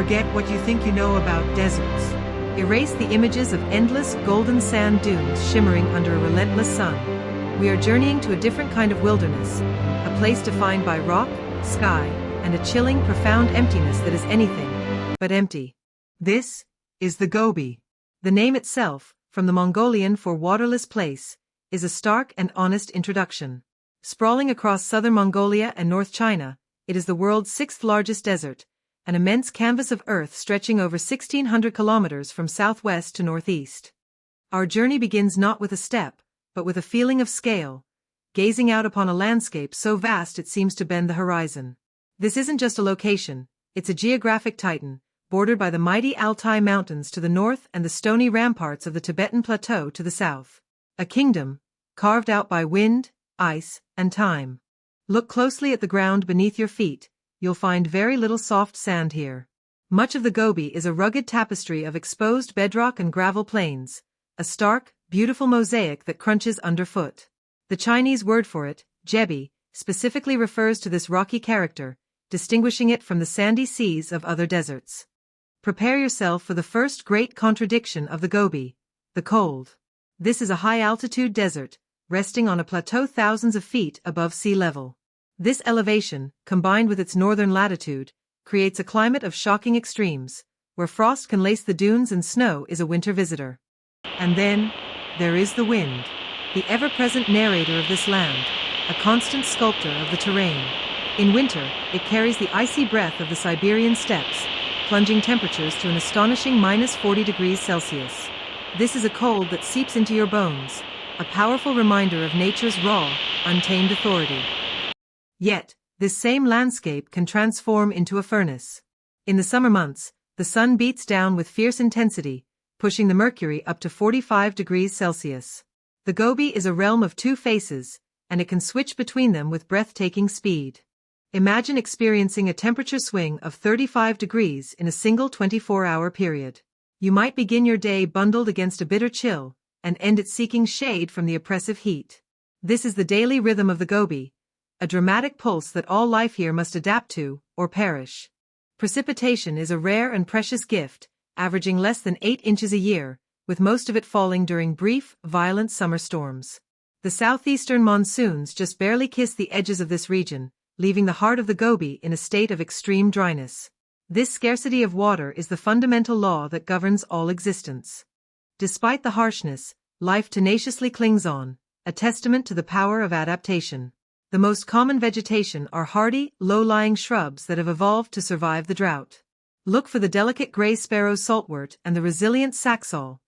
Forget what you think you know about deserts. Erase the images of endless golden sand dunes shimmering under a relentless sun. We are journeying to a different kind of wilderness, a place defined by rock, sky, and a chilling, profound emptiness that is anything but empty. This is the Gobi. The name itself, from the Mongolian for waterless place, is a stark and honest introduction. Sprawling across southern Mongolia and North China, it is the world's sixth largest desert, an immense canvas of earth stretching over 1,600 kilometers from southwest to northeast. Our journey begins not with a step, but with a feeling of scale, gazing out upon a landscape so vast it seems to bend the horizon. This isn't just a location, it's a geographic titan, bordered by the mighty Altai Mountains to the north and the stony ramparts of the Tibetan Plateau to the south. A kingdom, carved out by wind, ice, and time. Look closely at the ground beneath your feet. You'll find very little soft sand here. Much of the Gobi is a rugged tapestry of exposed bedrock and gravel plains, a stark, beautiful mosaic that crunches underfoot. The Chinese word for it, jebi, specifically refers to this rocky character, distinguishing it from the sandy seas of other deserts. Prepare yourself for the first great contradiction of the Gobi, the cold. This is a high-altitude desert, resting on a plateau thousands of feet above sea level. This elevation, combined with its northern latitude, creates a climate of shocking extremes, where frost can lace the dunes and snow is a winter visitor. And then, there is the wind, the ever-present narrator of this land, a constant sculptor of the terrain. In winter, it carries the icy breath of the Siberian steppes, plunging temperatures to an astonishing -40 degrees Celsius. This is a cold that seeps into your bones, a powerful reminder of nature's raw, untamed authority. Yet, this same landscape can transform into a furnace. In the summer months, the sun beats down with fierce intensity, pushing the mercury up to 45 degrees Celsius. The Gobi is a realm of two faces, and it can switch between them with breathtaking speed. Imagine experiencing a temperature swing of 35 degrees in a single 24-hour period. You might begin your day bundled against a bitter chill, and end it seeking shade from the oppressive heat. This is the daily rhythm of the Gobi, a dramatic pulse that all life here must adapt to, or perish. Precipitation is a rare and precious gift, averaging less than 8 inches a year, with most of it falling during brief, violent summer storms. The southeastern monsoons just barely kiss the edges of this region, leaving the heart of the Gobi in a state of extreme dryness. This scarcity of water is the fundamental law that governs all existence. Despite the harshness, life tenaciously clings on, a testament to the power of adaptation. The most common vegetation are hardy, low-lying shrubs that have evolved to survive the drought. Look for the delicate gray sparrow's saltwort and the resilient saxaul,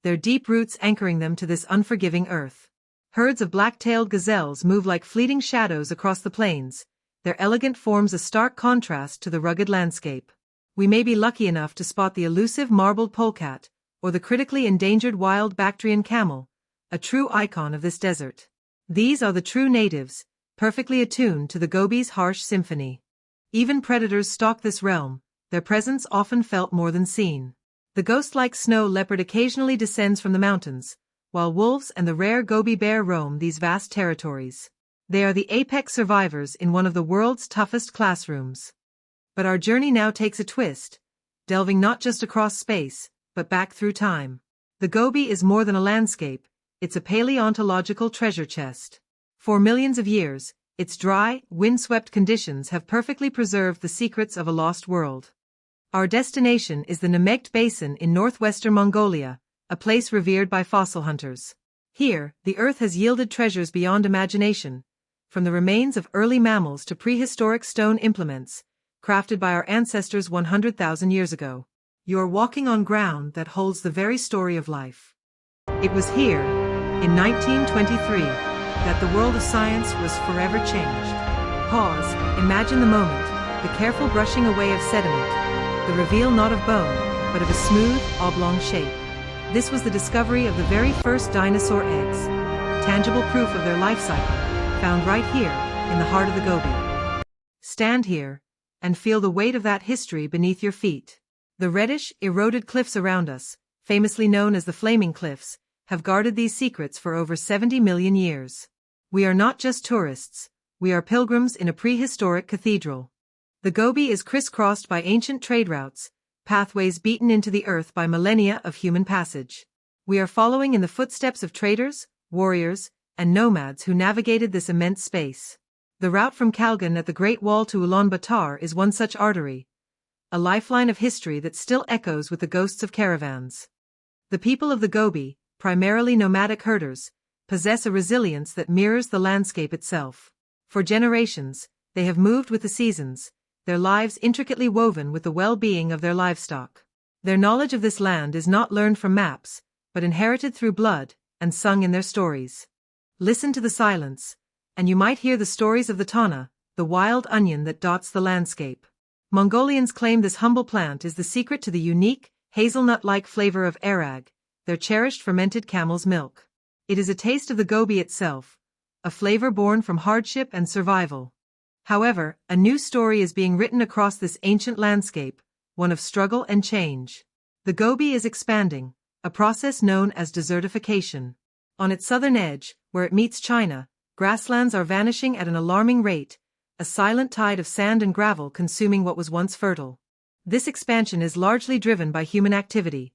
their deep roots anchoring them to this unforgiving earth. Herds of black-tailed gazelles move like fleeting shadows across the plains, their elegant forms a stark contrast to the rugged landscape. We may be lucky enough to spot the elusive marbled polecat, or the critically endangered wild Bactrian camel, a true icon of this desert. These are the true natives, perfectly attuned to the Gobi's harsh symphony. Even predators stalk this realm, their presence often felt more than seen. The ghost-like snow leopard occasionally descends from the mountains, while wolves and the rare Gobi bear roam these vast territories. They are the apex survivors in one of the world's toughest classrooms. But our journey now takes a twist, delving not just across space, but back through time. The Gobi is more than a landscape, it's a paleontological treasure chest. For millions of years, its dry, windswept conditions have perfectly preserved the secrets of a lost world. Our destination is the Nomadic Basin in northwestern Mongolia, a place revered by fossil hunters. Here, the earth has yielded treasures beyond imagination, from the remains of early mammals to prehistoric stone implements, crafted by our ancestors 100,000 years ago. You're walking on ground that holds the very story of life. It was here, in 1923, that the world of science was forever changed. Pause, imagine the moment, the careful brushing away of sediment, the reveal not of bone, but of a smooth, oblong shape. This was the discovery of the very first dinosaur eggs, tangible proof of their life cycle, found right here, in the heart of the Gobi. Stand here, and feel the weight of that history beneath your feet. The reddish, eroded cliffs around us, famously known as the Flaming Cliffs, have guarded these secrets for over 70 million years. We are not just tourists, we are pilgrims in a prehistoric cathedral. The Gobi is crisscrossed by ancient trade routes, pathways beaten into the earth by millennia of human passage. We are following in the footsteps of traders, warriors, and nomads who navigated this immense space. The route from Kalgan at the Great Wall to Ulaanbaatar is one such artery, a lifeline of history that still echoes with the ghosts of caravans. The people of the Gobi, primarily nomadic herders, possess a resilience that mirrors the landscape itself. For generations, they have moved with the seasons, their lives intricately woven with the well-being of their livestock. Their knowledge of this land is not learned from maps, but inherited through blood and sung in their stories. Listen to the silence, and you might hear the stories of the tana, the wild onion that dots the landscape. Mongolians claim this humble plant is the secret to the unique, hazelnut-like flavor of arag, their cherished fermented camel's milk. It is a taste of the Gobi itself, a flavor born from hardship and survival. However, a new story is being written across this ancient landscape, one of struggle and change. The Gobi is expanding, a process known as desertification. On its southern edge, where it meets China, grasslands are vanishing at an alarming rate, a silent tide of sand and gravel consuming what was once fertile. This expansion is largely driven by human activity.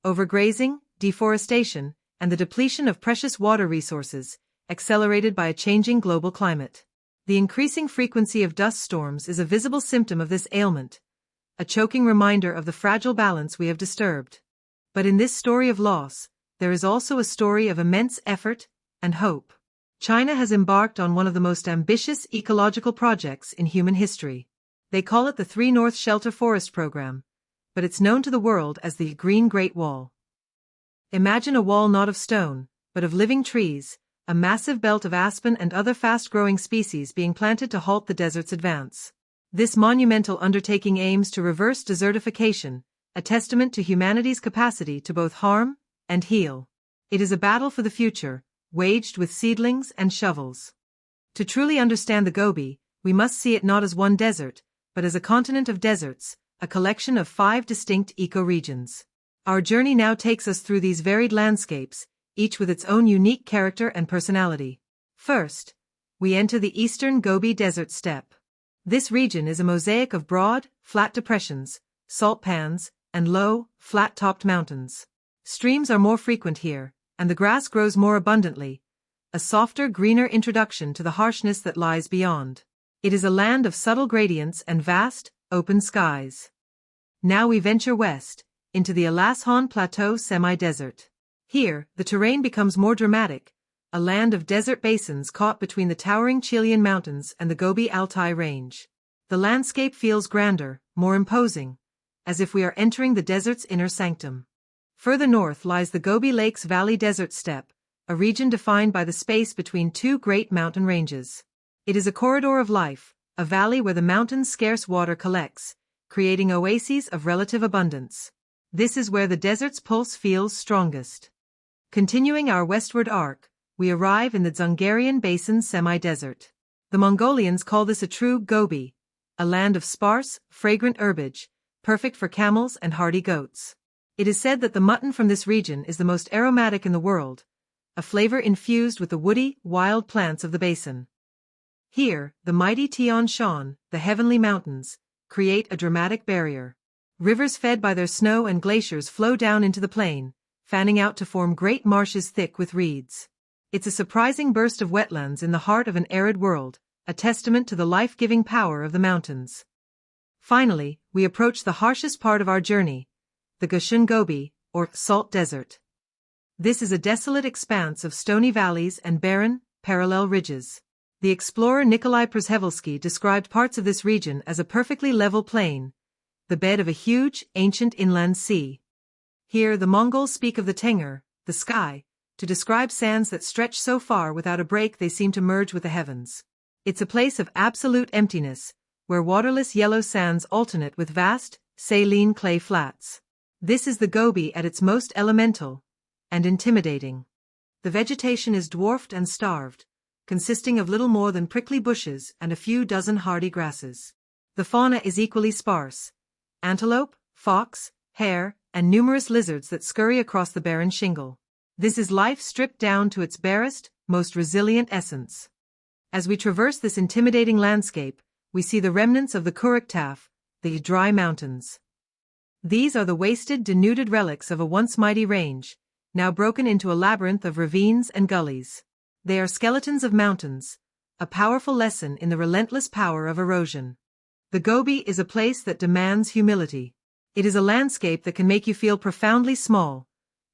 Overgrazing, deforestation, and the depletion of precious water resources, accelerated by a changing global climate. The increasing frequency of dust storms is a visible symptom of this ailment, a choking reminder of the fragile balance we have disturbed. But in this story of loss, there is also a story of immense effort and hope. China has embarked on one of the most ambitious ecological projects in human history. They call it the 3 North Shelter Forest Program, but it's known to the world as the Green Great Wall. Imagine a wall not of stone, but of living trees, a massive belt of aspen and other fast-growing species being planted to halt the desert's advance. This monumental undertaking aims to reverse desertification, a testament to humanity's capacity to both harm and heal. It is a battle for the future, waged with seedlings and shovels. To truly understand the Gobi, we must see it not as one desert, but as a continent of deserts, a collection of 5 distinct ecoregions. Our journey now takes us through these varied landscapes, each with its own unique character and personality. First, we enter the eastern Gobi Desert steppe. This region is a mosaic of broad, flat depressions, salt pans, and low, flat-topped mountains. Streams are more frequent here, and the grass grows more abundantly, a softer, greener introduction to the harshness that lies beyond. It is a land of subtle gradients and vast, open skies. Now we venture west, into the Alashan Plateau semi-desert. Here, the terrain becomes more dramatic, a land of desert basins caught between the towering Chilean mountains and the Gobi Altai range. The landscape feels grander, more imposing, as if we are entering the desert's inner sanctum. Further north lies the Gobi Lakes Valley Desert Steppe, a region defined by the space between 2 great mountain ranges. It is a corridor of life, a valley where the mountain's scarce water collects, creating oases of relative abundance. This is where the desert's pulse feels strongest. Continuing our westward arc, we arrive in the Dzungarian Basin semi-desert. The Mongolians call this a true Gobi, a land of sparse, fragrant herbage, perfect for camels and hardy goats. It is said that the mutton from this region is the most aromatic in the world, a flavor infused with the woody, wild plants of the basin. Here, the mighty Tian Shan, the heavenly mountains, create a dramatic barrier. Rivers fed by their snow and glaciers flow down into the plain, fanning out to form great marshes thick with reeds. It's a surprising burst of wetlands in the heart of an arid world, a testament to the life-giving power of the mountains. Finally, we approach the harshest part of our journey, the Gushan Gobi, or Salt Desert. This is a desolate expanse of stony valleys and barren, parallel ridges. The explorer Nikolai Przhevelsky described parts of this region as a perfectly level plain, the bed of a huge, ancient inland sea. Here the Mongols speak of the Tenger, the sky, to describe sands that stretch so far without a break they seem to merge with the heavens. It's a place of absolute emptiness, where waterless yellow sands alternate with vast, saline clay flats. This is the Gobi at its most elemental and intimidating. The vegetation is dwarfed and starved, consisting of little more than prickly bushes and a few dozen hardy grasses. The fauna is equally sparse: antelope, fox, hare, and numerous lizards that scurry across the barren shingle. This is life stripped down to its barest, most resilient essence. As we traverse this intimidating landscape, we see the remnants of the Kuriktaf, the dry mountains. These are the wasted, denuded relics of a once mighty range, now broken into a labyrinth of ravines and gullies. They are skeletons of mountains, a powerful lesson in the relentless power of erosion. The Gobi is a place that demands humility. It is a landscape that can make you feel profoundly small,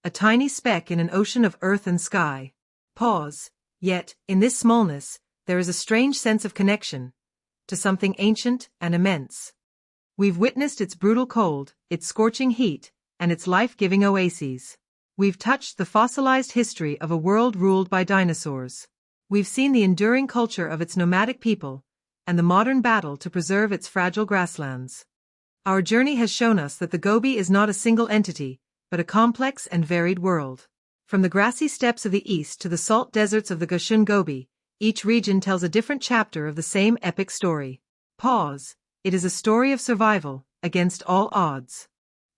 a tiny speck in an ocean of earth and sky. Pause. Yet, in this smallness, there is a strange sense of connection to something ancient and immense. We've witnessed its brutal cold, its scorching heat, and its life-giving oases. We've touched the fossilized history of a world ruled by dinosaurs. We've seen the enduring culture of its nomadic people, and the modern battle to preserve its fragile grasslands. Our journey has shown us that the Gobi is not a single entity, but a complex and varied world. From the grassy steppes of the east to the salt deserts of the Gashun Gobi, each region tells a different chapter of the same epic story. Pause. It is a story of survival, against all odds.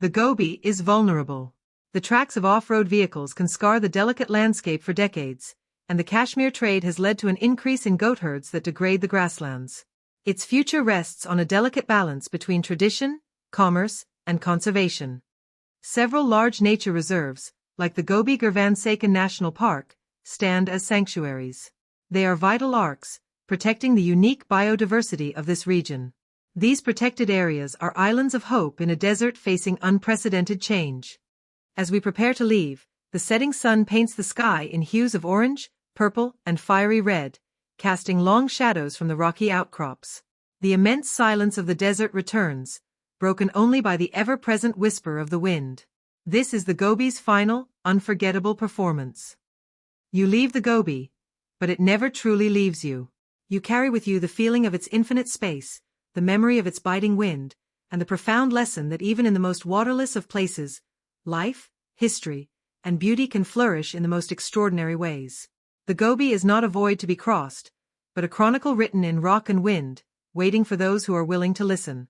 The Gobi is vulnerable. The tracks of off-road vehicles can scar the delicate landscape for decades, and the Kashmir trade has led to an increase in goat herds that degrade the grasslands. Its future rests on a delicate balance between tradition, commerce, and conservation. Several large nature reserves, like the Gobi Gurvan National Park, stand as sanctuaries. They are vital arcs, protecting the unique biodiversity of this region. These protected areas are islands of hope in a desert facing unprecedented change. As we prepare to leave, the setting sun paints the sky in hues of orange, purple, and fiery red, casting long shadows from the rocky outcrops. The immense silence of the desert returns, broken only by the ever-present whisper of the wind. This is the Gobi's final, unforgettable performance. You leave the Gobi, but it never truly leaves you. You carry with you the feeling of its infinite space, the memory of its biting wind, and the profound lesson that even in the most waterless of places, life, history, and beauty can flourish in the most extraordinary ways. The Gobi is not a void to be crossed, but a chronicle written in rock and wind, waiting for those who are willing to listen.